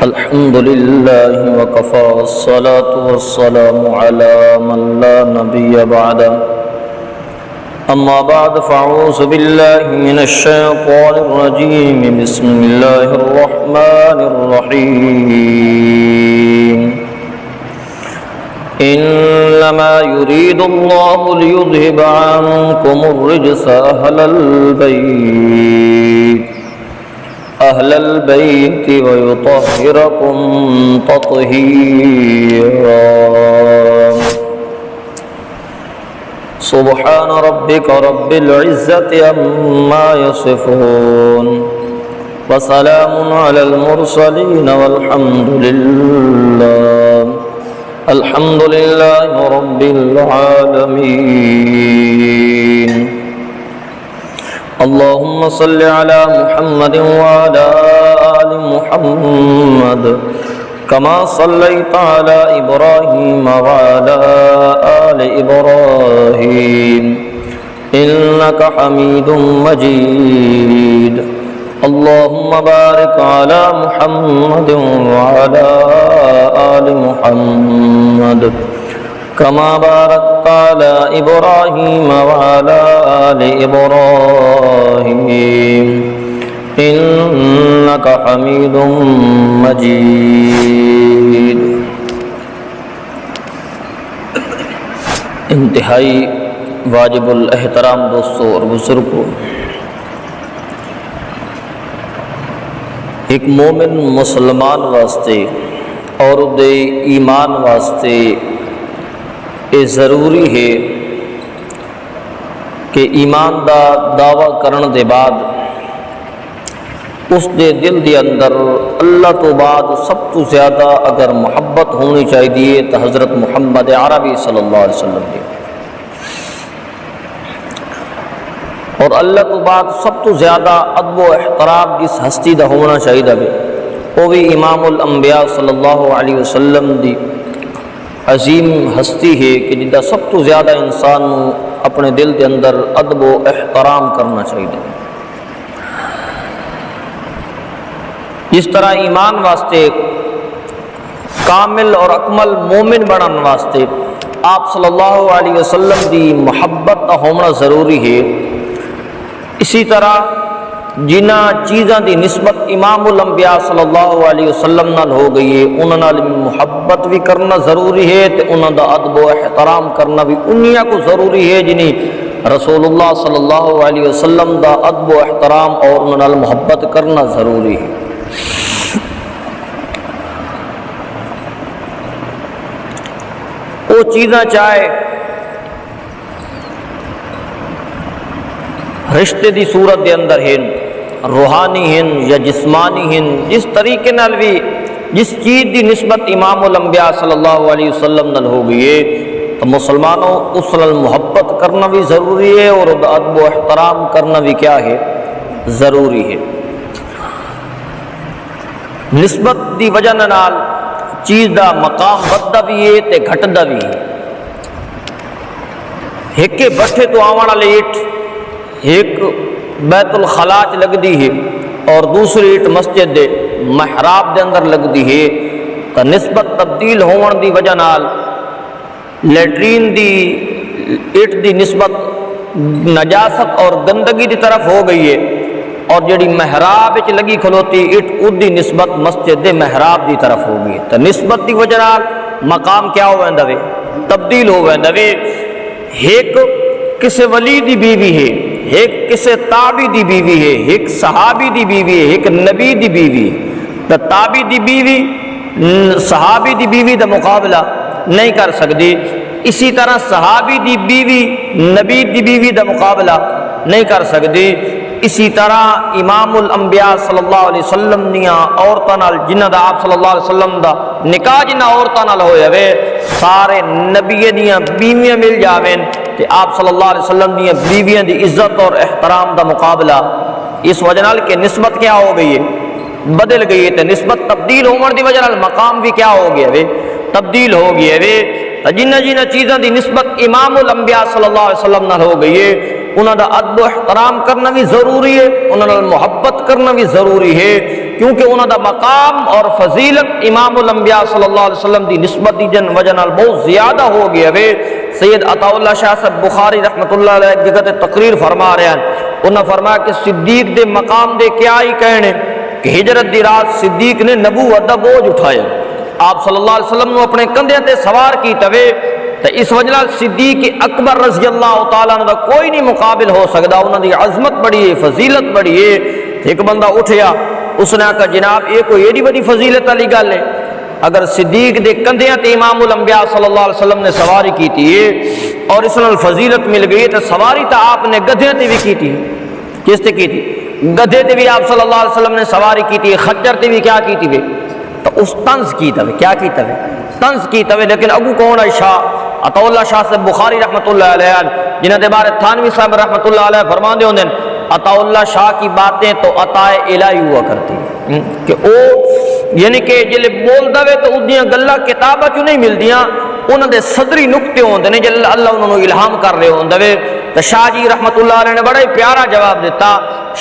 الحمد لله وكفى والصلاة والسلام على من لا نبي بعده أما بعد فأعوذ بالله من الشيطان الرجيم بسم الله الرحمن الرحيم إنما يريد الله ليذهب عنكم الرجس أهل البيت ويطهركم تطهيرا سبحان ربك رب العزة عما يصفون وسلام على المرسلين والحمد لله رب العالمين اللهم صل على محمد وعلى آل محمد كما صليت على إبراهيم وعلى آل إبراهيم إنك حميد مجيد اللهم بارك على محمد وعلى آل محمد كما باركت على إبراهيم وعلى آل إبراهيم إنك حميد مجيد۔ انتہائی واجب الاحترام دوستوں اور بزرگوں، ایک مومن مسلمان واسطے اور دے ایمان واسطے یہ ضروری ہے کہ ایمان دا دعویٰ کرن دے بعد اس دے دل دے اندر اللہ تو بعد سب تو زیادہ اگر محبت ہونی چاہیے تو حضرت محمد عربی صلی اللہ علیہ وسلم کی، اور اللہ تو بعد سب تو زیادہ ادب و احترام جس ہستی دا ہونا چاہیے وہ بھی امام الانبیاء صلی اللہ علیہ وسلم دی عظیم ہستی ہے کہ جدہ سب تو زیادہ انسان اپنے دل کے اندر ادب و احترام کرنا چاہیے۔ اس طرح ایمان واسطے کامل اور اکمل مومن بنن واسطے آپ صلی اللہ علیہ وسلم دی محبت کا ہونا ضروری ہے۔ اسی طرح جنہ چیزاں دی نسبت امام الانبیاء صلی اللہ علیہ وسلم نال ہو گئی ہے انہاں نال محبت بھی کرنا ضروری ہے تے انہاں دا ادب و احترام کرنا بھی انہیاں کو ضروری ہے جنہیں رسول اللہ صلی اللہ علیہ وسلم دا ادب و احترام اور انہاں نال محبت کرنا ضروری ہے۔ وہ چیزاں چاہے رشتے دی صورت دے اندر ہیں، روحانی ہیں یا جسمانی ہیں، جس طریقے نال بھی جس چیز دی نسبت امام الانبیاء صلی اللہ علیہ وسلم نال ہو گئی ہے تو مسلمانوں اس نال محبت کرنا بھی ضروری ہے اور ادب و احترام کرنا بھی کیا ہے، ضروری ہے۔ نسبت دی وجہ نال چیز دا مقام بددا بھی ہے تے گھٹدا بھی ہے۔ ایک بٹھے تو آوان والے اٹ ایک بیت الخلاء لگ دی ہے اور دوسری اٹ مسجد دے محراب دے اندر لگ دی ہے تو نسبت تبدیل ہون دی وجہ نال لیٹرین دی اٹ دی نسبت نجاست اور گندگی دی طرف ہو گئی ہے اور جڑی محراب وچ لگی کھلوتی اٹ دی نسبت مسجد دے محراب دی طرف ہو گئی ہے تو نسبت دی وجہ نال مقام کیا ہو ویندا وے، تبدیل ہو ویندا وے۔ ایک کسے ولی دی بیوی ہے، ایک کسے تابی دی بیوی ہے، ایک صحابی دی بیوی ہے، ایک نبی دی بیوی ہے تو تابی دی بیوی صحابی دی بیوی دا مقابلہ نہیں کر سکتی، اسی طرح صحابی دی بیوی نبی دی بیوی دا مقابلہ نہیں کر سکتی۔ اسی طرح امام الانبیاء صلی اللہ علیہ وسلم دیاں عورتاں نال جنہ دا آپ صلی اللہ علیہ وسلم دا نکاح جنہ عورتاں نال ہویا وے سارے نبی دیاں بیویاں مل جاویں تے آپ صلی اللہ علیہ وسلم دیاں بیویاں دی عزت اور احترام دا مقابلہ اس وجہ نال کہ نسبت کیا ہو گئی ہے، بدل گئی ہے تے نسبت تبدیل ہون دی وجہ نال مقام بھی کیا ہو گیا وے، تبدیل ہو گیا وے۔ جنہ چیزاں دی نسبت امام الانبیاء صلی اللہ علیہ وسلم نال ہو گئی ہے انہاں دا ادب و احترام کرنا بھی ضروری ہے، انہاں نال محبت کرنا بھی ضروری ہے، کیونکہ انہاں دا مقام اور فضیلت امام الانبیاء صلی اللہ علیہ وسلم دی نسبت دی جن وجہ نال بہت زیادہ ہو گیا ہے۔ سید عطا اللہ شاہ صاحب بخاری رحمۃ اللہ علیہ ایک جگہ تے تقریر فرما رہے ہیں، انہاں فرمایا کہ صدیق دے مقام دے کیا ہی کہنے کہ ہجرت دی رات صدیق نے نبوت دا بوجھ اٹھایا، آپ صلی اللہ علیہ وسلم نے اپنے کندھے تے سوار کیتا وے، تو اس وجہ صدیق اکبر رضی اللہ تعالیٰ عنہ دا کوئی نہیں مقابل ہو سکتا، انہوں دی عظمت بڑی ہے، فضیلت بڑی ہے۔ ایک بندہ اٹھیا، اس نے کہا جناب یہ کوئی ایڈی بڑی فضیلت والی گل ہے، اگر صدیق دے کندھیاں تے امام الانبیاء صلی اللہ علیہ وسلم نے سواری کیتی ہے اور اس نال فضیلت مل گئی تو سواری تو آپ نے گدھے تے بھی کیتی ہے، کس تے کیتی؟ گدھے تے بھی آپ صلی اللہ علیہ وسلم نے سواری کیتی ہے، خچر تے بھی کیا کیتی ہے، تو اس طنز کیتا ہے، کیا کیتا ہے؟ طنز کیتا ہے۔ لیکن اگو کون ہے؟ شاہ عطا اللہ شاہ صاحب بخاری رحمۃ اللہ علیہ جنہاں دے بارے تھانوی صاحب رحمۃ اللہ علیہ فرماندے ہوندے ہیں عطا اللہ شاہ کی باتیں تو عطا الہی ہوا کرتی ہیں کہ او یعنی کہ جلے بولدا وے تو اودیاں گلاں کتاباں چوں نہیں ملدیاں، انہاں دے صدری نقطے ہوندے نے جل اللہ انہاں نوں الہام کر رہے ہوندے وے۔ تو شاہ جی رحمۃ اللہ علیہ نے بڑا ہی پیارا جواب دیتا،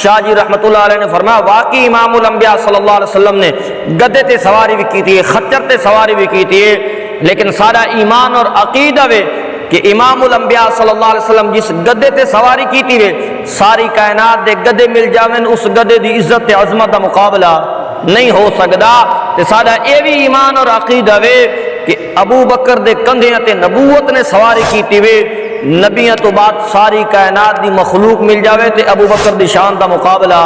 شاہ جی رحمۃ اللہ علیہ نے فرمایا واقعی امام الانبیاء صلی اللہ علیہ وسلم نے گدے تے سواری بھی کی تھی، خچر تے سواری بھی کی تھی، لیکن سارا ایمان اور عقیدہ وے کہ امام الانبیاء صلی اللہ علیہ وسلم جس گدے تے سواری کی تھی وے ساری کائنات دے گدے مل جاویں اس گدے دی عزت تے عظمت دا مقابلہ نہیں ہو سکدا۔ تے سارا اے بھی ایمان اور عقیدہ وے کہ ابو بکر دے کندھیاں تے نبوت نے سواری کیتی وے، نبیاں تو بعد ساری کائنات دی مخلوق مل جاوے تے ابو بکر دی شان دا مقابلہ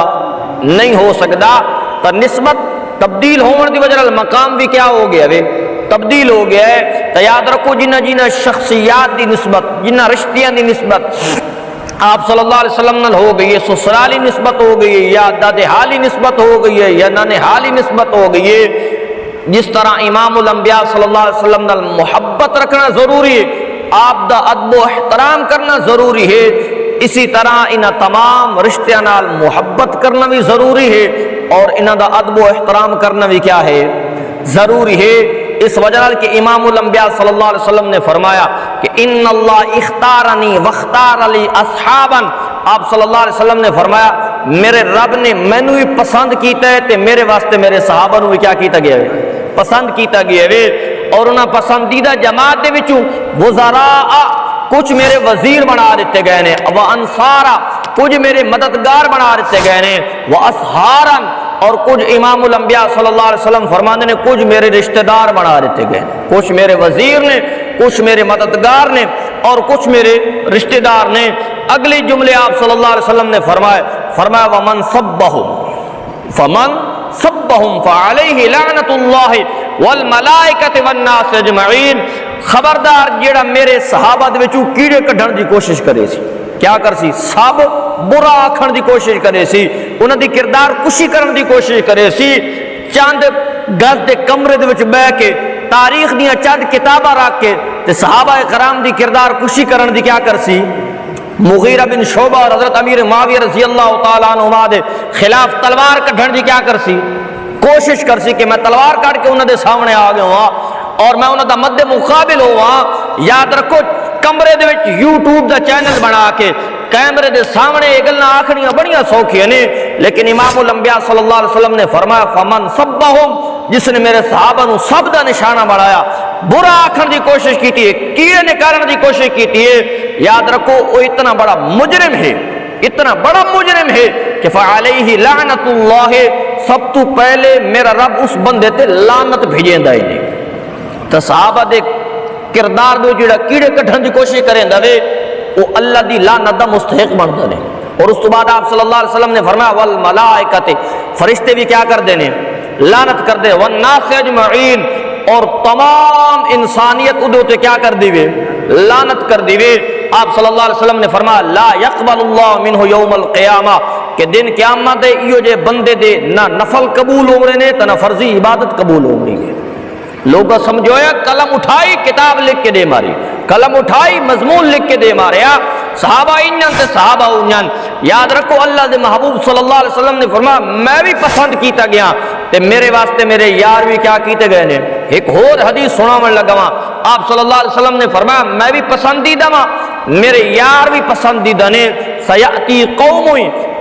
نہیں ہو سکدا۔ پر نسبت تبدیل ہون دی وجہ نال مقام بھی کیا ہو گیا وے، تبدیل ہو گیا ہے۔ تو یاد رکھو جنہ جنہ شخصیات دی نسبت، جنہ رشتیاں دی نسبت آپ صلی اللہ علیہ وسلم نال ہو گئی ہے، سسرالی نسبت ہو گئی ہے یا دادے حالی نسبت ہو گئی ہے یا نانے حالی نسبت ہو گئی ہے، جس طرح امام الانبیاء صلی اللہ علیہ وسلم نال محبت رکھنا ضروری ہے، آپ دا ادب و احترام کرنا ضروری ہے، اسی طرح انہاں تمام رشتیاں نال محبت کرنا بھی ضروری ہے اور انہاں دا ادب و احترام کرنا بھی کیا ہے، ضروری ہے۔ اس وجہ کہ امام الانبیاء صلی اللہ علیہ وسلم نے فرمایا کہ ان اللہ اختارنی واختار علی اصحابا، آپ صلی اللہ علیہ وسلم نے فرمایا میرے رب نے مینوں بھی پسند کیتا ہے تے میرے واسطے میرے صحابہ نوں بھی کیا کیتا گیا ہے، پسند کیتا گیا ہے، اور انہاں پسندیدہ جماعت دے وچوں وزراء کچھ میرے وزیر بنا دیتے گئے نے، و انصارا کچھ میرے مددگار بنا دیتے گئے نے، و اصحارا اور کچھ امام الانبیاء صلی اللہ علیہ وسلم فرماندے نے کچھ میرے رشتہ دار بنا دیتے گئے، کچھ میرے وزیر نے، کچھ میرے مددگار نے اور کچھ میرے رشتہ دار نے۔ اگلی جملے آپ صلی اللہ علیہ وسلم نے فرمایا ومن سبہم فعلیہ لعنت اللہ والملائکۃ والناس اجمعین، خبردار جیڑا میرے صحابہ دے وچوں کیڑے کڈھن دی کوشش کرے سی، کیا کر سی، سب برا آکھن دی کوشش کرے سی، انہاں دی کردار کشی کرن دی کوشش کرے سی، چند گز دے کمرے دے وچ بیٹھ کے تاریخ دیاں چند کتاباں رکھ کے تے صحابہ کرام دی کردار کشی کرن دی کیا کر سی، مغیرہ بن شعبہ اور حضرت امیر معاویہ رضی اللہ تعالیٰ عنہما دے خلاف تلوار کڈھن دی کیا کر سی، کوشش کر سی کہ میں تلوار کاٹ کے انہاں دے سامنے آ گیا ہوں اور میں انہاں دا مد مقابل ہوا۔ یاد رکھو کمرے دے وچ یوٹیوب دا چینل بنا کے کیمرے دے سامنے یہ گلاں آکھنیاں بڑیاں سوکھیاں نے، لیکن امام الانبیاء صلی اللہ علیہ وسلم نے فرمایا فمن سبہم، جس نے میرے صحابہ نو سب دا نشانہ بنایا، برا آکھن دی کوشش کیتی ہے، کیڑے نکالن دی کوشش کیتی ہے، یاد رکھو وہ اتنا بڑا مجرم ہے، اتنا بڑا مجرم ہے کہ فعلیہ لعنت اللہ، سب تو پہلے میرا رب اس بندے تے لعنت بھیجیندا ہی نہیں۔ تو صحابہ دے کردار دے جڑا کیڑے کڈھن دی کوشش کریندا وے وہ اللہ دی لعنت دا مستحق بندا نے۔ اور اس تو بعد آپ صلی اللہ علیہ وسلم نے فرمایا والملائکۃ، فرشتے بھی کیا کر دے نے، لعنت کر دے، والناس اجمعین، اور تمام انسانیت ادو تے کیا کر دی وے، لعنت کر دی وے۔ آپ صلی اللہ علیہ وسلم نے فرمایا لا یقبل اللہ منہ یوم القیامہ، کہ دن قیامت دے ایو جے بندے دے نہ نفل قبول ہو رہے نے تو نہ فرضی عبادت قبول ہو رہی ہے۔ لوگوں سمجھویا قلم اٹھائی کتاب لکھ کے دے ماری، قلم اٹھائی مضمون لکھ کے دے ماریا، صحابہ انجن تے صحابہ انجن۔ یاد رکھو اللہ دے محبوب صلی اللہ علیہ وسلم نے فرمایا میں بھی پسند کیتا گیا تے میرے واسطے میرے یار بھی کیا کیتے گئے نے۔ ایک اور حدیث سناون لگا وا، آپ صلی اللہ علیہ وسلم نے فرمایا میں بھی پسندیدہ ہاں، میرے یار بھی پسندیدہ نے۔ سیاتی قوم،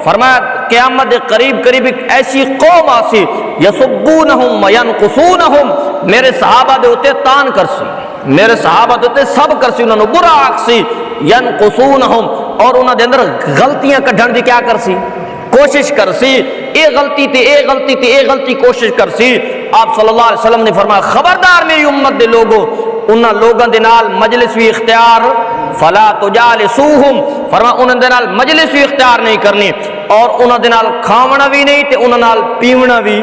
فرمایا قیامت قریب قریب ایک ایسی قوم آسی یسبونہم وینقصونہم، میرے صحابہ دے ہوتے تان کرسی، میرے صحابہ دے ہوتے سب کرسی، انہوں نے برا آکسی، ینقصونہم، اور انہوں دے اندر غلطیاں کڈھن دی کیا کرسی، کوشش کرسی، اے غلطی تے اے غلطی تے اے غلطی کوشش کرسی۔ آپ صلی اللہ علیہ وسلم نے فرمایا خبردار میری امت دے لوگوں، انہاں لوگاں دے نال مجلس بھی اختیار فلا تجالسوہم، فرمایا انہاں دے نال مجلس بھی اختیار نہیں کرنی، اور انہاں دے نال کھاونا بھی نہیں تے انہاں نال پیونا بھی،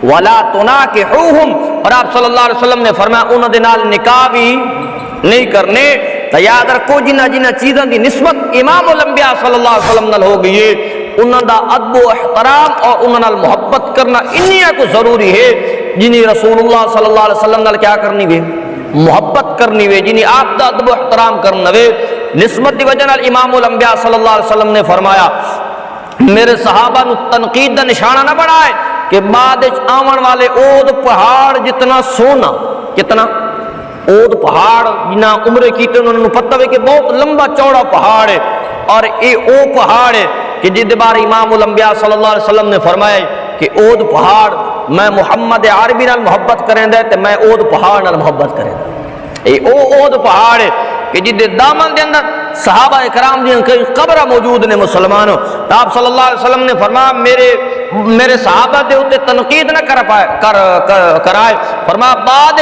ولا تناکحوہم، اور آپ صلی اللہ علیہ وسلم نے فرمایا انہاں دے نال نکاح بھی نہیں کرنے۔ تو یاد رکھو جنہ جنہ چیزاں دی نسبت امام الانبیاء صلی اللہ علیہ وسلم نال ہو گئی ہے، انہاں دا ادب و احترام اور انہاں نال محبت کرنا انہی کو ضروری ہے جنہیں رسول اللہ صلی اللہ علیہ وسلم نال کیا کرنی وے، محبت کرنی وے، جنہیں آپ دا ادب و احترام کرنا وے۔ نسبت دی وجہ نال امام الانبیاء صلی اللہ علیہ وسلم نے فرمایا میرے صحابہ نو تنقید دا نشانہ نہ بنائے کہ بعد آون والے اود پہاڑ جتنا سونا، کتنا اود پہاڑ جنہ عمرے کیتے انہوں نے پتہ ہے کہ بہت لمبا چوڑا پہاڑ ہے، اور اے او پہاڑ ہے کہ جد بار امام الانبیاء صلی اللہ علیہ وسلم نے فرمایا کہ اود پہاڑ میں محمد عربی نال محبت کریں دے تے میں اود پہاڑ نال محبت کریں دے، اے او اود پہاڑ ہے کہ جد دامن دے اندر صحابہ اکرام دی کئی قبر موجود نے مسلمانوں۔ آپ صلی اللہ علیہ وسلم نے فرمایا میرے صحابہ دے ہوتے تنقید نہ کرائے، فرمایا بعد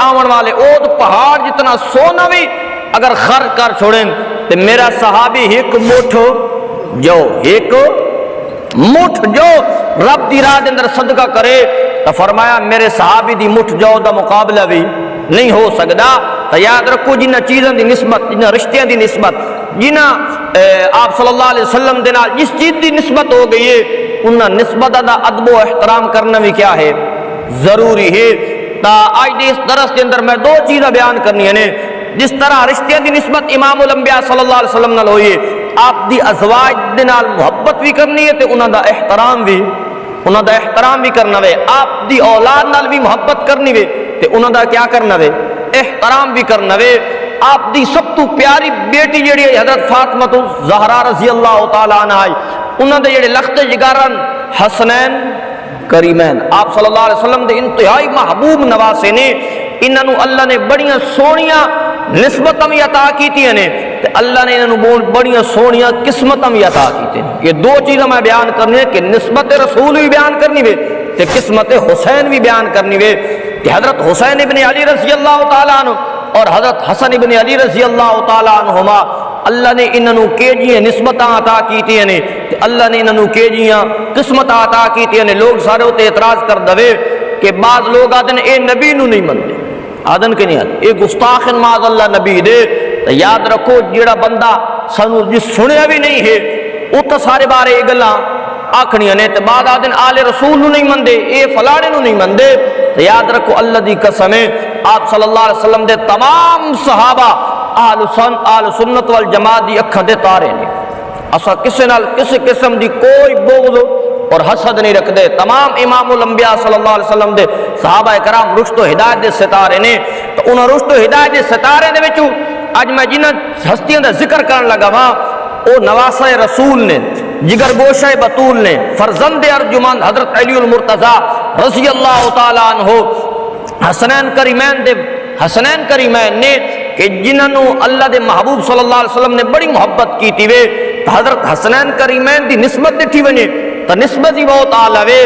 آون والے اود پہاڑ جتنا سونا بھی اگر خرچ کر چھوڑیں تو میرا صحابی ایک مٹھ جو رب دی راہ دے اندر صدقہ کرے تو فرمایا میرے صحابی دی مٹھ جو دا مقابلہ بھی نہیں ہو سکتا۔ تو یاد رکھو جنہ چیزوں دی نسبت، جنہ رشتیاں دی نسبت، جنہ آپ صلی اللہ علیہ وسلم دے نال جس چیز دی نسبت ہو گئی ہے انہاں نسبت دا ادب و احترام کرنا بھی کیا ہے، ضروری ہے۔ تا آج دے اس درس کے اندر میں دو چیزیں بیان کرنی ہیں، جس طرح رشتے دی نسبت امام الانبیاء صلی اللہ علیہ وسلم نال ہوئی ہے، آپ دی ازواج دے نال محبت بھی کرنی ہے تے انہاں دا احترام بھی کرنا وے، آپ دی اولاد نال بھی محبت کرنی وے تے انہاں دا کیا کرنا وے، احترام بھی کرنا وے۔ آپ دی سب تو پیاری بیٹی جڑی ہے حضرت فاطمہ زہرا رضی اللہ تعالی عنہا، انہاں دے جڑے لخت جگارن حسنین کریمین، آپ صلی اللہ علیہ وسلم دے انتہائی محبوب نواسے نے، انہوں اللہ نے بڑیاں سونیاں نسبتاں بھی عطا کیتی ہیں تے اللہ نے انہوں بڑیاں سونیاں قسمتاں بھی عطا کیتی ہیں۔ یہ دو چیزیں میں بیان کرنی ہے کہ نسبت رسول بھی بیان کرنی ہے تے قسمت حسین بھی بیان کرنی ہے کہ حضرت حسین ابن علی رضی اللہ تعالیٰ عنہ اور حضرت حسن ابن علی رضی اللہ تعالیٰ عنہما اللہ نے انہوں کے جیاں نسبتاں عطا کیتی ہیں، اللہ نے انہوں کے جیاں قسمت عطا کیتی ہیں۔ لوگ سارے ہوتے اعتراض کر دوے کہ بعض لوگ آدھن اے نبی نو نہیں مندے، آدھن کے نہیں آدھن اے گستاخن معاذ اللہ نبی دے۔ تو یاد رکھو جیڑا بندہ سنو جس سنیا بھی نہیں ہے وہ تو سارے بارے یہ گلاں آکھنیاں نے، تو بعد آدھن آل رسول نو نہیں مندے، اے فلانے نو نہیں مندے۔ تو یاد رکھو اللہ دی قسم ہے آپ صلی اللہ علیہ وسلم دے تمام صحابہ آل سنت والجماعت دی اکھاں دے تارے نے، اسا کسے نال کسی قسم دی کوئی بغض اور حسد نہیں رکھ دے۔ تمام امام الانبیاء صلی اللہ علیہ وسلم دے صحابہ کرام رشد و ہدایت دے ستارے نے۔ تو انہاں رشد و ہدایت دے ستارے دے وچوں اج میں جنہاں ہستیاں دا ذکر کرن لگا وا او نواسہ رسول نے، جگر گوشہ بطول نے، فرزند ارجمند حضرت علی المرتضیٰ رضی اللہ تعالی عنہ، حسنین کریمین نے کہ جنہوں اللہ دے محبوب صلی اللہ علیہ وسلم نے بڑی محبت کی تھی وے، حضرت حسنین کریمین دی نسبت دیٹھی ونے تو نسبت ہی بہت آلہ وے،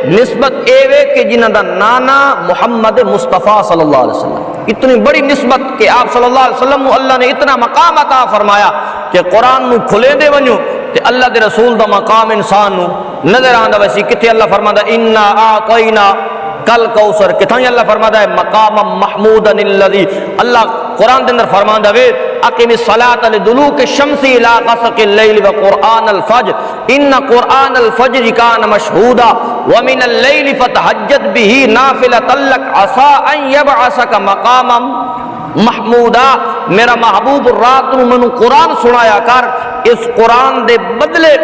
نسبت اے وے کہ جنہوں دا نانا محمد مصطفیٰ صلی اللہ علیہ وسلم، اتنی بڑی نسبت کہ آپ صلی اللہ علیہ وسلم اللہ نے اتنا مقام عطا فرمایا کہ قرآن نو کھلے دے ونجو تے اللہ دے رسول دا مقام انسان نو نظر آندہ ویسی کتے اللہ فرماتا انا آقینا کل کوثر، کتھائیں اللہ فرماتا ہے مقام محمودا الذی، اللہ قرآن دے اندر فرماتا ہے اقم الصلاۃ لدلوک الشمس الی غسق اللیل وقرآن الفجر ان قرآن الفجر کان مشہودا ومن اللیل فتہجد بہ نافلۃ لک عسى ان یبعثک مقاما محمودا۔ میرا محبوب رات نو منو قرآن سنایا کر، اس قرآن دے بدلے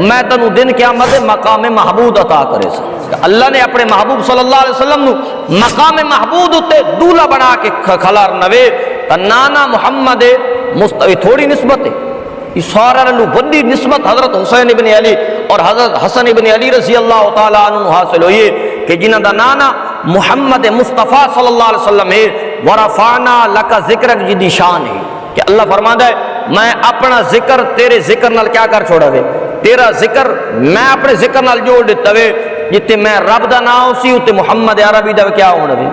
میں تنو دن قیامت مقام محمود عطا کرے سا۔ اللہ نے اپنے محبوب صلی اللہ علیہ وسلم نو مقام محمود تے دولا بنا کے کھلار نوے۔ نانا محمد مصطفی تھوڑی نسبت ہے، یہ سارا نو بڑی نسبت حضرت حسین ابن علی اور حضرت حسن ابن علی رضی اللہ تعالیٰ عنہ حاصل ہوئی کہ جنہ دا نانا محمد مصطفیٰ صلی اللہ علیہ وسلم ہے ورفعنا لکا ذکرک جدی شان ہے کہ اللہ فرماتا ہے میں اپنا ذکر تیرے ذکر نال کیا کر چھوڑا وے تیرا ذکر میں اپنے ذکر نال جوڑ دیتا وے جتے میں رب دا نام سی اتے محمد عربی دا کیا ہونا وے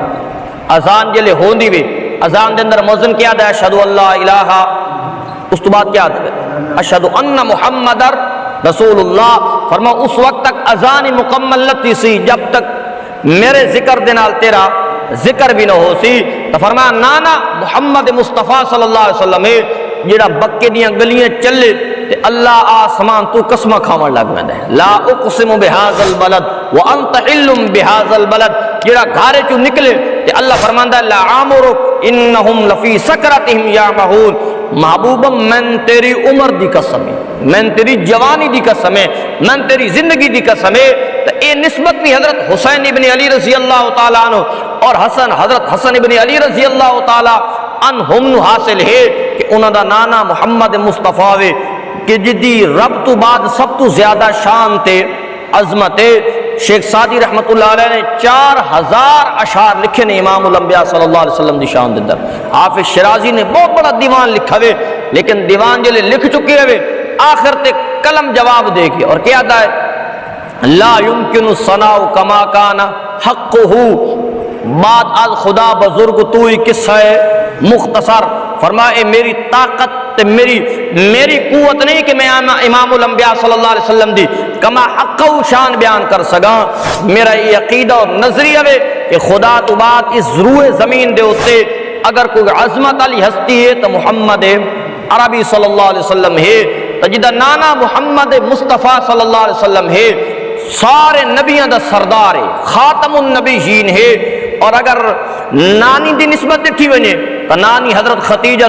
اذان جلے ہوندی وے اذان دے اندر مؤذن کیا دا اشہدو اللہ الہ اس تو بعد کیا دا اشہدو ان محمد رسول اللہ فرما اس وقت تک اذان مکمل لتی سی جب تک میرے ذکر دے نال تیرا ذکر بھی نہ ہو سی تو فرمایا نانا محمد مصطفیٰ صلی اللہ علیہ وسلم جڑا بکے دیاں گلیاں چلے تے اللہ آسمان تو قسمہ کھاون لگ ویندا ہے لا اقسم بهذا البلد وانت حل بهذا البلد جڑا گھر چوں نکلے تے اللہ فرماندا ہے لا عمرک انہم لفی سکرتہم یعمہون محبوبا من تیری عمر دی قسم ہے من تیری جوانی دی قسم ہے من تیری زندگی دی قسم ہے تو اے نسبت بھی حضرت حسین ابن علی رضی اللہ تعالیٰ عنہ اور حضرت حسن ابن علی رضی اللہ تعالیٰ عنہم نو حاصل ہے کہ انہاں دا نانا محمد مصطفیٰ وے کہ جدی رب تو بعد سب تو زیادہ شان تے عظمت شیخ سعدی رحمت اللہ علیہ نے 4000 اشعار لکھے نے امام الانبیاء صلی اللہ علیہ وسلم دی شان دے اندر حافظ شرازی نے بہت بڑا دیوان لکھا وے لیکن دیوان جلے لکھ چکے ہوئے آخر تے قلم جواب دے گی اور کیا دا ہے لا يمکن الصناع کما کان حقہ بعد از خدا بزرگ توئی قصہ مختصر فرمائے میری طاقت میری قوت نہیں کہ میں امام الانبیاء صلی اللہ علیہ وسلم دی کما حق و شان بیان کر سکاں میرا یہ عقیدہ اور نظریہ ہے کہ خدا تو بات اس روح زمین دے ہوتے اگر کوئی عظمت علی ہستی ہے تو محمد عربی صلی اللہ علیہ وسلم ہے تجدہ نانا محمد مصطفیٰ صلی اللہ علیہ وسلم ہے سارے نبیوں دا سردار ہے خاتم النبیین ہے اور اگر نانی دی نسبت دیکھی وجہ تو نانی حضرت خدیجہ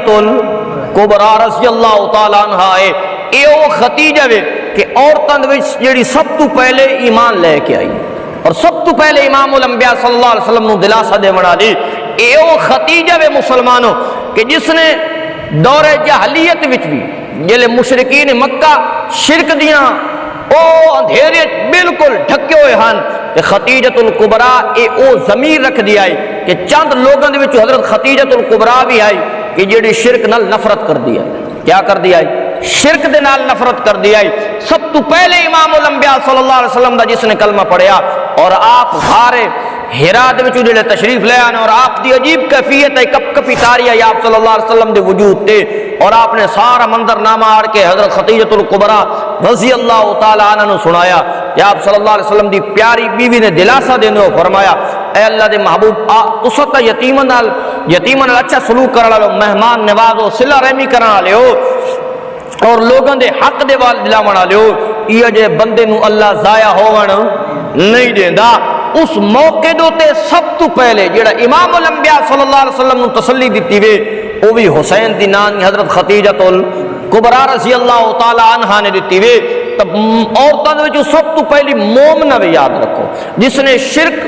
الکبریٰ رضی اللہ تعالیٰ عنہ ہے اے او خدیجہ وے کہ عورتاں دے وچ جڑی سب تو پہلے ایمان لے کے آئی اور سب تو پہلے امام الانبیاء صلی اللہ علیہ وسلم نو دلاسا دے بنا دی اے او خدیجہ وے مسلمانوں کہ جس نے دور جاہلیت وچ بھی جلے مشرکین مکہ شرک دیاں او اندھیرے بالکل ڈھکے ہوئے ہن کہ خدیجۃ الکبریٰ اے او ضمیر رکھ دیا ہے کہ چند لوگوں دے وچ حضرت خدیجۃ الکبریٰ بھی آئی کہ جڑی شرک نال نفرت کر دیا کیا کر دیا ہے شرک دے نال نفرت کر دیا ہے سب تو پہلے امام الانبیاء صلی اللہ علیہ وسلم دا جس نے کلمہ پڑھیا اور آپ غارے ہرا دے وچ جڑے تشریف لے آنے اور آپ دی عجیب کیفیت ہے کپ کپی تاری ہے آپ صلی اللہ علیہ وسلم دے وجود تے اور آپ نے سارا منظر نامہ آڑ کے حضرت خدیجۃ الکبریٰ رضی اللہ تعالیٰ عنہ نے سنایا کہ آپ صلی اللہ علیہ وسلم دی پیاری بیوی نے دلاسا دینے ہو فرمایا اے اللہ دے محبوب تستا یتیمن اچھا سلوک کرنا لو مہمان نواز ہو صلہ رحمی کرنا لے ہو اور لوگوں دے حق دے وال دلاونا لے ہو یہ جے بندے نو اللہ ضائع ہوون نہیں دیندا اس موقع دوتے سب تو پہلے جڑا امام الانبیاء صلی اللہ علیہ وسلم نو تسلی دیتی وے وہ بھی حسین دی نانی حضرت خدیجۃ الکبریٰ رضی اللہ تعالیٰ عنہ نے دیتی وے تب عورتوں نے جو سب تو پہلی مومنہ بھی یاد رکھو جس نے شرک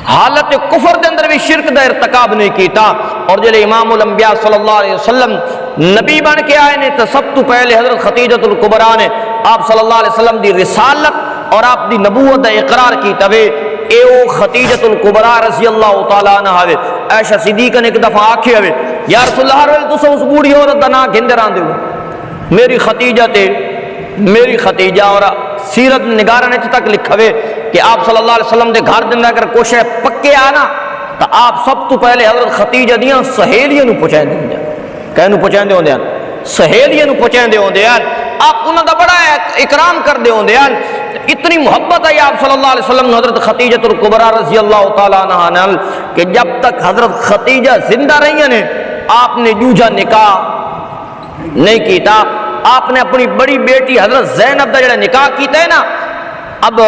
حالت کفر دے اندر بھی شرک دا ارتکاب نہیں کیتا اور جلے امام الانبیاء صلی اللہ علیہ وسلم نبی بن کے آئے نے تو سب تو پہلے حضرت خدیجۃ الکبریٰ نے آپ صلی اللہ علیہ وسلم دی رسالت اور آپ دی نبوت دا اقرار کی توے اے او خدیجۃ الکبریٰ رضی اللہ تعالیٰ عنہ ہے عائشہ صدیقہ نے ایک دفعہ آکھے ہوئے یا رسول اللہ علیہ وسلم تو اس بوڑھی عورت دا نا گھندے راندے ہو میری خدیجہ اور سیرت نگارہ نے تک لکھا ہوئے کہ آپ صلی اللہ علیہ وسلم دے گھر دن اگر کوشش پکے آنا تو آپ سب تو پہلے حضرت خدیجہ دیاں سہیلیاں نو پہنچائیں دے ہوندے ہیں کہنو پہنچائیں دے ہوندے ہیں سہیلیاں نو پہنچائیں دے ہوندے ہیں آپ انہوں دا بڑا اکرام کر دے ہوندے ہیں اتنی محبت ہے آپ صلی اللہ علیہ وسلم حضرت خدیجۃ الکبریٰ رضی اللہ تعالیٰ عنہ کہ جب تک حضرت خدیجہ زندہ رہی ہیں آپ نے جوجا نکاح نہیں کیتا آپ نے اپنی بڑی بیٹی حضرت زینب دا جڑا نکاح کیتا ہے نا اب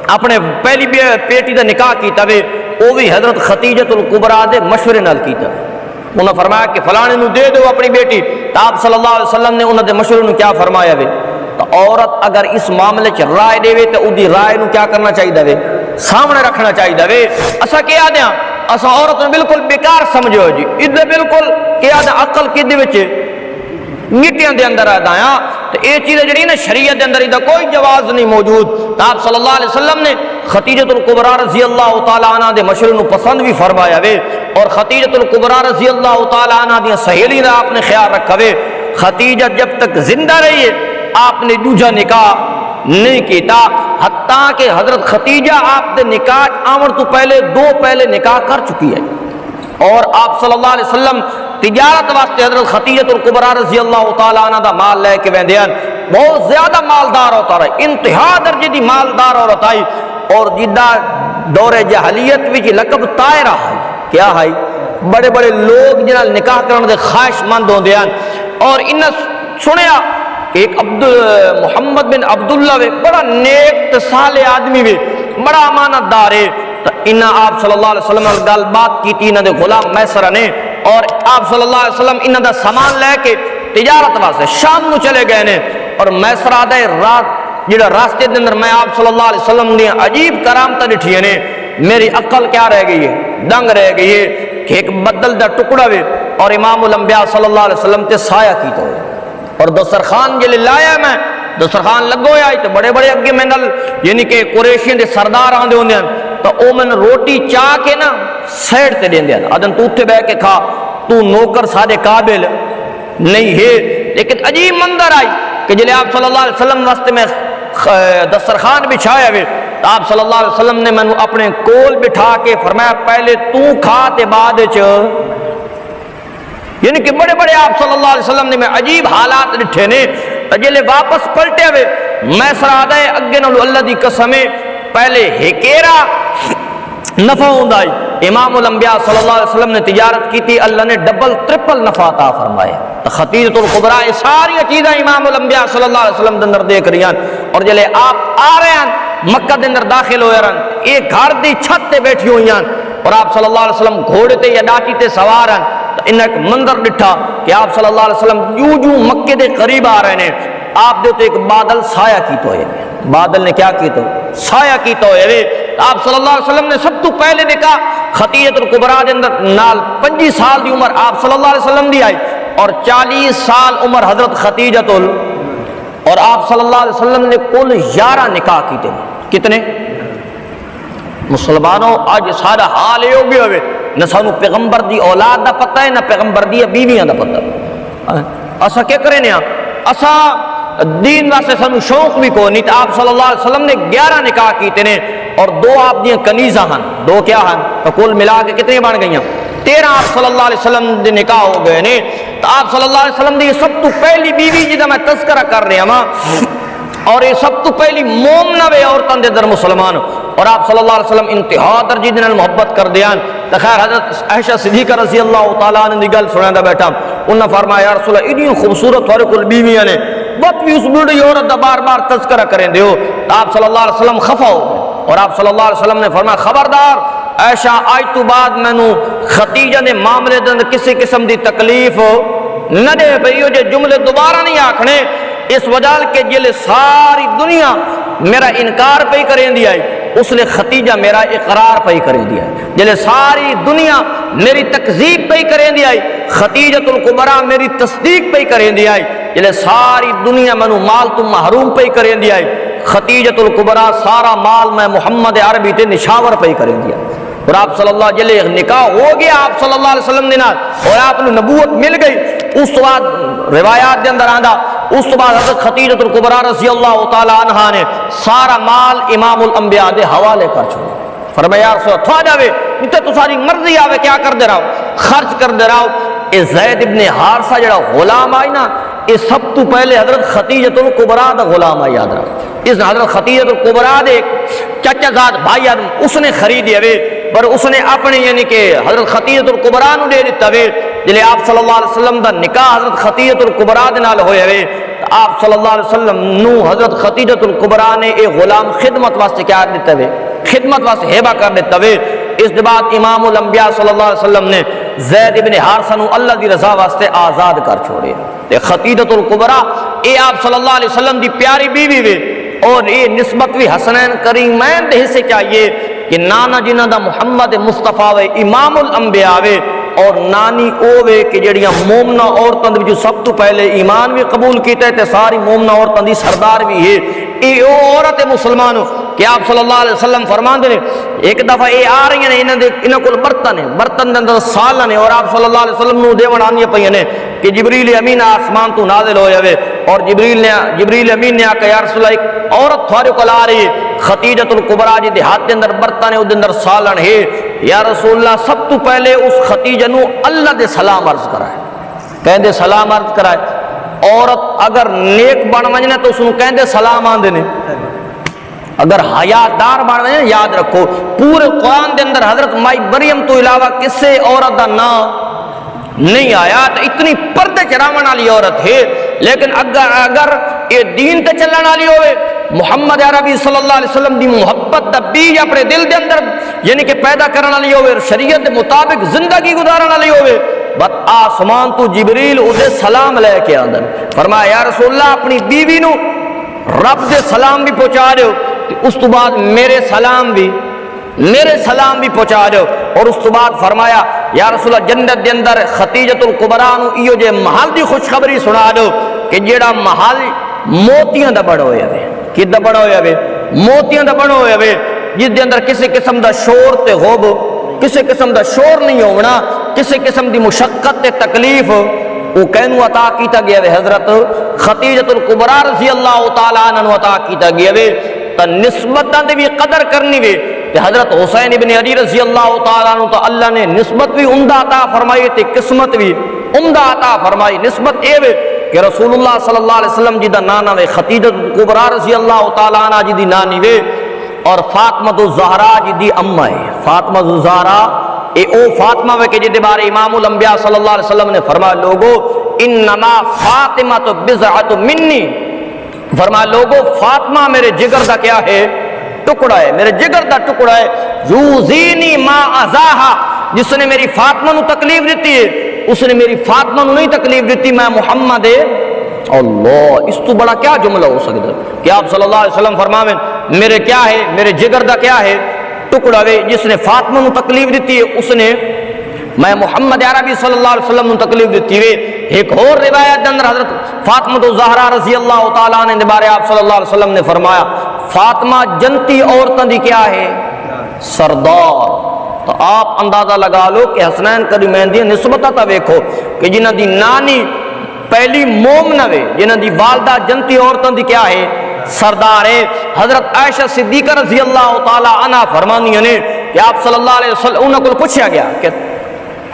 اپنے پہلی بیٹی دا نکاح کیتا وے وہ بھی حضرت خدیجۃ الکبریٰ دے مشورے نال کیتا انہوں نے فرمایا کہ فلانے نو دے دو اپنی بیٹی تو آپ صلی اللہ علیہ وسلم نے انہوں نے مشورے نو کیا فرمایا وے تو عورت اگر اس معاملے چ رائے دے وے تو اودی رائے نو کیا کرنا چاہیے وے سامنے رکھنا چاہیے وے اسا کیا دیاں اسا عورت نو بالکل بیکار سمجھو جی ادھر بالکل کیا دا عقل کدے وچ مٹیاں دے اندر ادایا تو یہ چیز جڑی نا شریعت دے اندر کوئی جواز نہیں موجود. تو آپ صلی اللہ علیہ وسلم نے خدیجۃ الکبریٰ رضی اللہ تعالیٰ عنہ دے مشورے نو پسند بھی فرمایا وے اور خدیجۃ الکبریٰ رضی اللہ تعالیٰ عنہ دی سہیلی دا آپ نے خیال رکھا وے. خدیجہ جب تک زندہ رہی ہے آپ نے دوجا نکاح نہیں کیتا حتیٰ کہ حضرت خدیجہ آپ دے نکاح آمن تو پہلے نکاح کر چکی ہے. اور آپ صلی اللہ علیہ وسلم تجارت واسطے حضرت خدیجۃ الکبریٰ رضی اللہ تعالیٰ عنہ دا مال لے کے ویندے ہیں. بہت زیادہ مالدار ہوتا رہا, انتہا درجے دی مالدار عورت آئی اور جدہ دور جاہلیت وچ لقب طائرہ ہے. کیا ہے؟ بڑے بڑے لوگ جنہاں نکاح کرنے دے خواہش مند ہوندے ہیں. اور انہاں سنیا ایک محمد بن عبداللہ وے بڑا نیک تے صالح آدمی وے, بڑا امانت دار ہے. تو انہاں آپ صلی اللہ علیہ وسلم گل بات کی تھی انہاں دے غلام میسرہ نے, اور آپ صلی اللہ علیہ وسلم انہاں دا سامان لے کے تجارت واسطے شام نو چلے گئے نے. اور میسرہ دے رات جڑا راستے دے اندر میں آپ صلی اللہ علیہ وسلم دی عجیب کرامت ڈٹھی نے. میری عقل کیا رہ گئی ہے, دنگ رہ گئی ہے کہ ایک بدل دا ٹکڑا وے اور امام الانبیاء صلی اللہ علیہ وسلم تے سایہ کیتا ہوئے اور دسترخوان جلے لایا میں دسترخوان لگو آئی تو بڑے بڑے اگے میں نل یعنی کہ قریشین دے سردار آندے ہوندے ہیں تو او من روٹی چاہ کے نا سیڈ تے دیندے ہیں آدن تو اٹھے بے کے کھا, تو نوکر سادے قابل نہیں ہے. لیکن عجیب منظر آئی کہ جلے آپ صلی اللہ علیہ وسلم واسطے میں دسترخوان بچھایا ہوئے تو آپ صلی اللہ علیہ وسلم نے میں اپنے کول بٹھا کے فرمایا پہلے تو کھا تے بعد یعنی کہ بڑے بڑے آپ صلی اللہ علیہ وسلم نے میں عجیب حالات ڈٹھے نے. جلے واپس پلٹے ہوئے میں سرادے اگے نالو اللہ دی قسمیں پہلے ہکیرا نفع ہوندائی. امام الانبیاء صلی اللہ علیہ وسلم نے تجارت کی تھی, اللہ نے ڈبل ٹرپل نفع عطا فرمایا. خدیجۃ الکبریٰ یہ ساری چیزاں امام الانبیاء صلی اللہ علیہ وسلم دے اندر دیکھ رہی ہیں. اور جلے آپ آ رہے ہیں مکہ دے اندر داخل ہوئے رہن ایک گھر دی چھت تے بیٹھی ہوئی ہیں اور آپ صلی اللہ علیہ وسلم گھوڑے تے یا ڈاکی تے سوار ہیں. تو انہیں ایک منظر ڈٹھا کہ آپ صلی اللہ علیہ وسلم جو مکے دے قریب آ رہے ہیں آپ دے تو ایک بادل سایہ کی تو ہے. بادل نے کیا کی تو سایہ کی تو ہے. آپ صلی اللہ علیہ وسلم نے سب تو پہلے دیکھا خدیجۃ الکبریٰ دے اندر نال 25 سال دی عمر آپ صلی اللہ علیہ وسلم دی آئی اور 40 سال عمر حضرت خدیجۃ اور آپ صلی اللہ علیہ وسلم نے کل 11 نکاح کیتے. کتنے مسلمانوں آج سارا حال یہ ہو گیا ہوئے نہ سانو پیغمبر دی اولاد دا پتہ ہے نہ پیغمبر دی بیویاں دا پتہ. اسا کیا کریں نا اسا دین واسطے سانو شوق بھی کو نہیں. آپ صلی اللہ علیہ وسلم نے 11 نکاح کیتے نے اور 2 آپ دیاں کنیزاں ہن. 2 کیا ہن تو کل ملا کے کتنے بن گئیاں 13 آپ صلی اللہ علیہ وسلم دے نکاح ہو گئے نے. تو آپ صلی اللہ علیہ وسلم دی سب تو پہلی بیوی جدا میں تذکرہ کر رہا ہاں اور یہ سب تو پہلی مومنہ وے عورتاں دے در مسلمان اور آپ صلی اللہ علیہ وسلم انتہا درجے دے نال محبت کر دیاں. تو خیر حضرت عائشہ صدیقہ رضی اللہ تعالیٰ عنہ دی گل سناندا بیٹھا انہوں نے فرمایا یا رسول اللہ اتنی خوبصورت تھوڑے کل بیویاں نے بت بھی اس بڑی عورت دا بار بار تذکرہ کریں دیو. آپ صلی اللہ علیہ وسلم خفا ہو اور آپ صلی اللہ علیہ وسلم نے فرمایا خبردار عائشہ آج تو بعد میں نو خدیجہ نے معاملے دے اندر کسی قسم دی تکلیف نہ دے پئی. جو جملے دوبارہ نہیں آکھنے اس وجہ کہ جلے ساری دنیا میرا انکار پہ کریں دیا ہے اس لئے خدیجہ میرا اقرار پہ کریں دیا ہے. جلے ساری دنیا میری تکذیب پہ کریں دیا ہے خدیجۃ الکبریٰ میری تصدیق پہ کریں دیا ہے. جلے ساری دنیا منو مال تم محروم پہ کریں دیا ہے خدیجۃ الکبریٰ سارا مال میں محمد عربی تے نشاور پہ کریں دیا. اور آپ صلی اللہ جلے نکاح ہو گیا آپ صلی اللہ علیہ وسلم دینا اور آپ نے نبوت مل گئی. اس بعد روایات دے اندر آندا اس بعد حضرت خدیجۃ الکبریٰ رضی اللہ تعالی عنہا نے سارا مال امام الانبیاء دے حوالے کر چھوڑا. فرمایا یا رسول اللہ تھا جاوے نہیں تو ساری مرضی آوے کیا کر دے رہا خرچ کر دے رہا. اے زید ابن حارثہ جڑا غلام آئی نا یہ سب تو پہلے حضرت خدیجۃ الکبریٰ دا غلام آئی. یاد رہا اس حضرت خدیجۃ الکبریٰ دے چچا زاد بھائی آدم اس نے خریدی ہوئے پر اس نے اپنے یعنی کہ حضرت خدیجۃ الکبریٰ نو دے دیتا ہوئے. جلے آپ صلی اللہ علیہ وسلم دا نکاح حضرت خدیجۃ الکبریٰ دے نال ہوئے ہوئے آپ صلی اللہ علیہ وسلم نو حضرت خدیجۃ الکبریٰ نے ایک غلام خدمت واسطے کیا دیتا ہوئے خدمت واسطے ہیبہ کر دیتا ہوئے. اس دے بعد امام الانبیاء صلی اللہ علیہ وسلم نے زید ابن حارثہ نو اللہ دی رضا واسطے آزاد کر چھوڑے. خدیجۃ الکبریٰ اے آپ صلی اللہ علیہ وسلم دی پیاری بیوی وے اور یہ نسبت بھی حسنین کریمین دے حصے چاہیے کہ نانا جنہ دا محمد مصطفیٰ وے امام الانبیاء وے اور نانی اوے کہ جڑیاں مومنہ عورتاں دے وچوں سب تو پہلے ایمان بھی قبول کیتا ہے تے ساری مومنہ عورتاں دی سردار بھی ہے اے او عورت مسلمانوں کہ آپ صلی اللہ علیہ وسلم فرماندے نے ایک دفعہ اے آ رہی ہیں انہاں کول برتن دے اندر سالاں نے اور آپ صلی اللہ علیہ وسلم نو دیون آندیاں پیاں نے کہ جبریل امین آسمان تو نازل ہو جاوے اور جبریل امین نے آکھیا یا رسول اللہ ایک عورت تھوڑے کول آ رہی ہے خدیجۃ الکبریٰ جی دے ہاتھ دے اندر برتن ہے او دے اندر سالن ہے یا رسول اللہ سب تو پہلے اس خدیجہ نو اللہ دے سلام عرض کرائے کہندے سلام عرض کرائے عورت اگر نیک بن ونجے تو اس نو کہندے سلام آندے نے اگر حیادار بن ونجے یاد رکھو پورے قرآن دے اندر حضرت مائی مریم تو علاوہ کسے عورت دا نام نہیں آیا تو اتنی پردے چراون والی عورت ہے لیکن اگر یہ دین تے چلن والی ہوئے محمد عربی صلی اللہ علیہ وسلم دی محبت دا بیج اپنے دل دے اندر یعنی کہ پیدا کرن والی ہوئے شریعت دے مطابق زندگی گزارن والی ہوئے بس آسمان تو جبریل اسے سلام لے کے آندن فرمایا یا رسول اللہ اپنی بیوی نو رب دے سلام بھی پہنچا دیو اس تو بعد میرے سلام بھی پہنچا دیو اور اس تو بعد فرمایا یا رسول اللہ جنت دے اندر خدیجۃ الکبریٰ نو ایو جے محل دی خوشخبری سنا دو کہ جیڑا محل موتیاں دا بڑا ہویا وے کہ دا بڑا ہویا وے موتیاں دا بڑا ہویا وے جس دے اندر کسی قسم دا شور تے غوب کسی قسم دا شور نہیں ہونا کسی قسم دی مشقت تے تکلیف وہ کینو عطا کیتا گیا وے حضرت خدیجۃ الکبریٰ رضی اللہ تعالیٰ عنہ عطا کیتا گیا وے تا نسبتاں دے بھی قدر کرنی وے کہ حضرت حسین ابن علی رضی اللہ تعالیٰ عنہ تو اللہ نے نسبت بھی عمدہ عطا فرمائی تے قسمت بھی عمدہ عطا فرمائی نسبت اے وے کہ رسول اللہ صلی اللہ علیہ وسلم جی دا نانا وے خدیجۃ الکبریٰ رضی اللہ تعالیٰ عنہ جی دی نانی وے اور فاطمہ الزہرا جی دی اماں ہے فاطمہ الزہرا اے او فاطمہ وے کہ جی دے بارے امام الانبیاء صلی اللہ علیہ وسلم نے فرمایا لوگو انما فاطمہ تو بضعۃ منی فرمایا لوگو فاطمہ میرے جگر دا کیا ہے ٹکڑا ہے میرے جگر دا ٹکڑا ہے یوزینی ما ازاہا جس نے میری فاطمہ نو تکلیف دیتی ہے اس نے میری فاطمہ نو نہیں تکلیف دیتی میں محمد اللہ اس تو بڑا کیا جملہ ہو سکتا ہے کہ آپ صلی اللہ علیہ وسلم فرمائیں میرے کیا ہے میرے جگر دا کیا ہے ٹکڑا وے جس نے فاطمہ نو تکلیف دیتی ہے اس نے میں محمد عربی صلی اللہ علیہ وسلم نو تکلیف دیتی ہے ایک اور روایت اندر حضرت فاطمہ الزہرا رضی اللہ تعالیٰ عنہ بارے آپ صلی اللہ علیہ وسلم نے فرمایا فاطمہ جنتی عورتوں دی کیا ہے سردار تو آپ اندازہ لگا لو کہ حسنین کریمین دی نسبتہ تا ویکھو کہ جنہ دی نانی پہلی مومنہ وے جنہ دی والدہ جنتی عورتوں دی کیا ہے سردار ہے حضرت عائشہ صدیقہ رضی اللہ تعالی عنہ فرمانی نے کہ آپ صلی اللہ علیہ وسلم انہوں کو پوچھا گیا کہ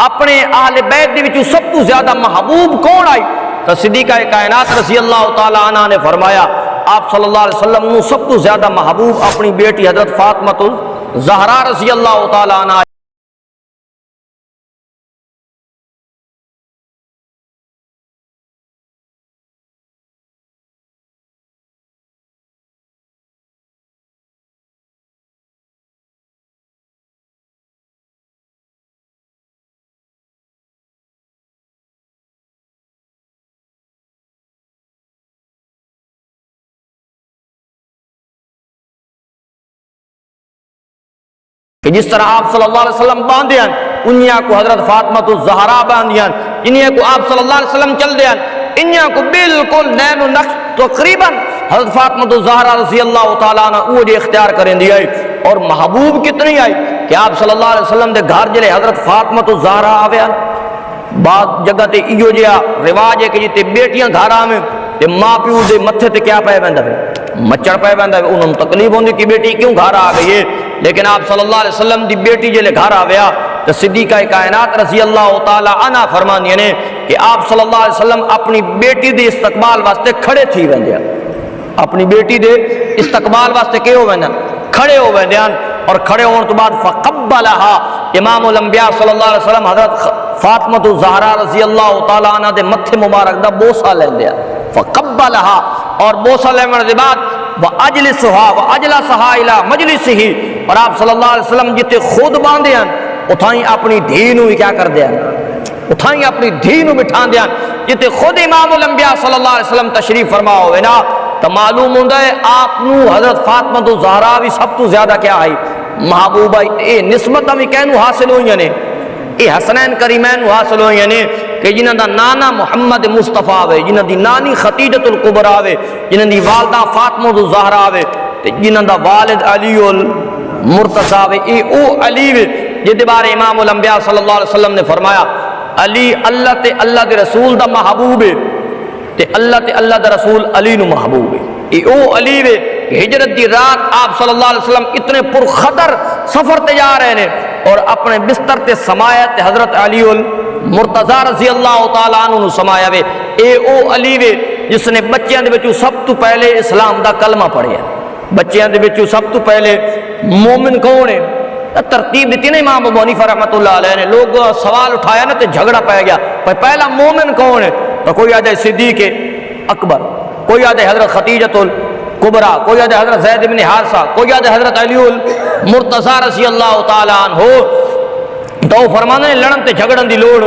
اپنے اہل بیت دی وچوں سب تو زیادہ محبوب کون آئی تو صدیقہ کائنات رضی اللہ تعالی عنہ نے فرمایا آپ صلی اللہ علیہ وسلم نے سب تو زیادہ محبوب اپنی بیٹی حضرت فاطمہ الزہرا رضی اللہ تعالی عنہ کہ جس طرح آپ صلی اللہ علیہ وسلم باندھیاں انہیاں کو حضرت فاطمہ الزہرا باندھیاں انہیاں کو آپ صلی اللہ علیہ وسلم چل دیاں انہیاں کو بالکل نین و نقش تقریباً حضرت فاطمہ الزہرا رضی اللہ تعالیٰ عنہ وہ جے اختیار کریں دی آئی اور محبوب کتنی آئی کہ آپ صلی اللہ علیہ وسلم دے گھر جلے حضرت فاطمہ الزہرا آویا بعض جگہ تے ایو جیا رواج ہے کہ جی تے بیٹیاں گھر آویں تے ماں پیو دے متھے تے کیا پائے بندہ مچڑ پائے بندہ انہوں تکلیف ہوندی کہ بیٹی کیوں گھر آ گئی ہے لیکن آپ صلی اللہ علیہ وسلم دی بیٹی جلے گھر آویا تو صدیقہ کائنات رضی اللہ تعالی عنہ فرمانی نے کہ آپ صلی اللہ علیہ وسلم اپنی بیٹی دے استقبال واسطے کھڑے تھی ویندے اپنی بیٹی دے استقبال واسطے کیوں ویندے کھڑے ہو ویندے اور کھڑے ہونے تو بعد فقبلہا امام الانبیاء صلی اللہ علیہ وسلم حضرت فاطمہ الزہرا رضی اللہ تعالی عنہ دے متھے مبارک دا بوسہ لیندے فقبلہا اور بوسہ لینے کے بعد وَأَجْلَسَهَا إِلَى مَجْلِسِهِ اور آپ صلی اللہ علیہ وسلم جتے خود باندھے ہیں اتھائیں اپنی دھینو بھی کیا کر دیا اتھائیں اپنی دھینو بٹھا دیا جتے خود امام الانبیاء صلی اللہ علیہ وسلم تشریف فرما ہوئے نا تو معلوم ہوندہ ہے آپ نو حضرت فاطمہ الزہرا بھی سب تو زیادہ کیا آئی محبوبہ اے نسبت بھی کہنو حاصل ہوئی ہیں یہ حسنین کریمین حاصل ہوئی یعنی کہ جنہاں دا نانا محمد مصطفیٰ وے، جنہاں دی نانی خدیجۃ الکبریٰ وے، جنہاں دی والدہ فاطمہ الزہرا وے، جنہاں دا والد علی المرتضیٰ وے، اے او علی وے جدے بارے امام الانبیاء صلی اللہ علیہ وسلم نے فرمایا علی اللہ تے اللہ دے رسول دا محبوب ہے تے اللہ تے اللہ دا رسول علی نو محبوب ہے۔ اے او علی وے ہجرت دی رات آپ صلی اللہ علیہ وسلم اتنے پرخطر سفر تے جا رہے ہیں اور اپنے بستر تے سمایا تے حضرت علی المرتضیٰ رضی اللہ تعالیٰ عنہ نو سمایا وے۔ اے او علی وے جس نے بچیاں دے وچوں سب تو پہلے اسلام دا کلمہ پڑھیا، بچیاں دے وچوں سب تو پہلے مومن کون ہے؟ ترتیب دیتی نا امام ابو حنیفہ رحمۃ اللہ علیہ نے، لوگ سوال اٹھایا نا تو جھگڑا پہ گیا پہلا مومن کون ہے؟ تو کوئی آدھے صدیق اکبر، کوئی آدھے حضرت خدیجۃ الکبریٰ، کوئی آدھے حضرت زید بن حارثہ، کوئی آدھے حضرت علی المرتضیٰ رضی اللہ تعالیٰ عنہ۔ تو فرمانے لڑن تے جھگڑن دی لوڑ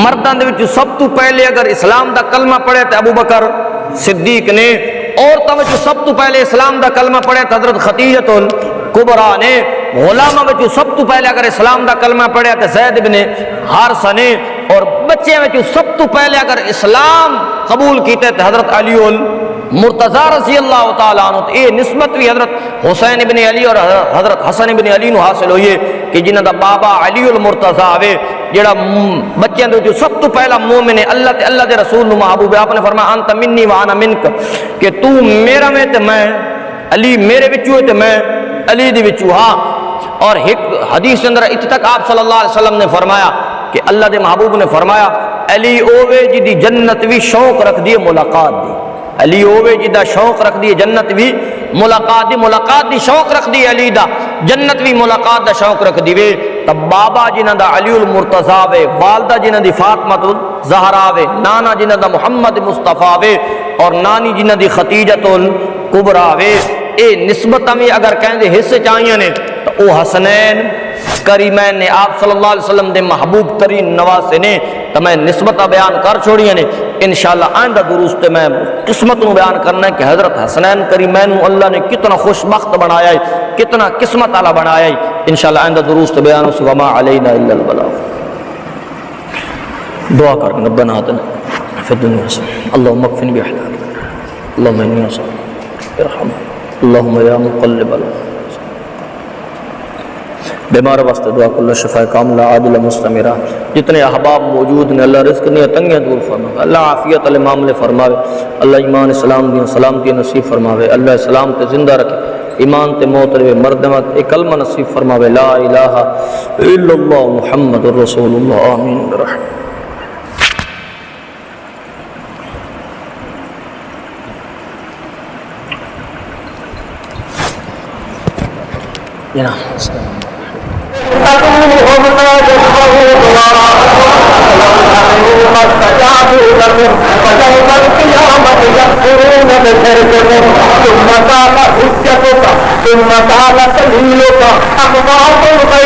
مردان دے وچوں سب تو پہلے اگر اسلام دا کلمہ پڑھے تے ابو بکر صدیق نے، عورتوں وچوں سب تو پہلے اسلام دا کلمہ پڑھے تے حضرت خدیجۃ الکبریٰ نے، غلامہ وچوں سب تو پہلے اگر اسلام دا کلمہ پڑھے تے زید بن حارثہ نے، اور بچے وچوں سب تو پہلے اگر اسلام قبول کیتے تے حضرت علی المرتضیٰ رضی اللہ تعالیٰ عنہ۔ یہ نسبت بھی حضرت حسین بن علی اور حضرت حسن بن علی نو حاصل ہوئی ہے کہ جنہاں دا بابا علی المرتضیٰ ہوئے جڑا بچیاں دے سب تو پہلا مومن ہے، اللہ تے اللہ دے رسول نو محبوب ہے۔ آپ نے فرمایا انت منی وانا منک، کہ تو میرا میں تے میں، علی میرے وچوں ہے تے میں علی دی وچوں ہاں۔ اور ایک حدیث کے اندر اتنے تک آپ صلی اللہ علیہ وسلم نے فرمایا کہ اللہ دے محبوب نے فرمایا علی اوے جی دی جنت بھی شوق رکھ دیے ملاقات دی، علی اوے جی دا شوق رکھ دیے جنت بھی ملاقات دی، ملاقات دی شوق رکھ دی علی دا، جنت بھی ملاقات دا شوق رکھ دیوے۔ تب بابا جنہاں دا علی المرتضیٰ وے، والدہ جنہاں دی فاطمہ الزہرا وے، نانا جنہاں دا محمد مصطفیٰ وے، اور نانی جنہاں دی خدیجۃ الکبریٰ وے۔ اے نسبت میں اگر کہیں دے حصے چاہیے نے تو او حسنین کریمین نے آپ صلی اللہ علیہ وسلم دے محبوب ترین نواسے نے، تو میں نسبت بیان کر چھوڑی نے۔ انشاءاللہ آئندہ دروس تے میں قسمت نو بیان کرنا ہے کہ حضرت حسنین کریمین اللہ نے کتنا خوشبخت بنایا ہے، کتنا قسمت والا بنایا ہے۔ انشاءاللہ آئندہ دروس تے بیان ہو، وما علینا الا البلاغ۔ دعا کر ربنا آتنا فی الدنیا حسنہ اللہم اکفنی بحلالک اللہم انی اسألک ارحم اللہم یا مقلب القلوب۔ بیمار واسطے دعا کر اللہ شفاء کاملہ عاجلہ مستمرہ، جتنے احباب موجود ہیں اللہ رزق نہیں تنگیاں دور فرماوے، اللہ عافیت علی معاملے فرماوے، اللہ ایمان اسلام دیا سلامتی نصیب فرماوے، اللہ اسلام تے زندہ رکھے، ایمان تے موت رہے، مردمت ایک کلمہ نصیب فرماوے، لا الہ الا اللہ محمد رسول اللہ، آمین برحمتہ۔ ثم قال حجتك ثم قال سبيلك أبواب الغيب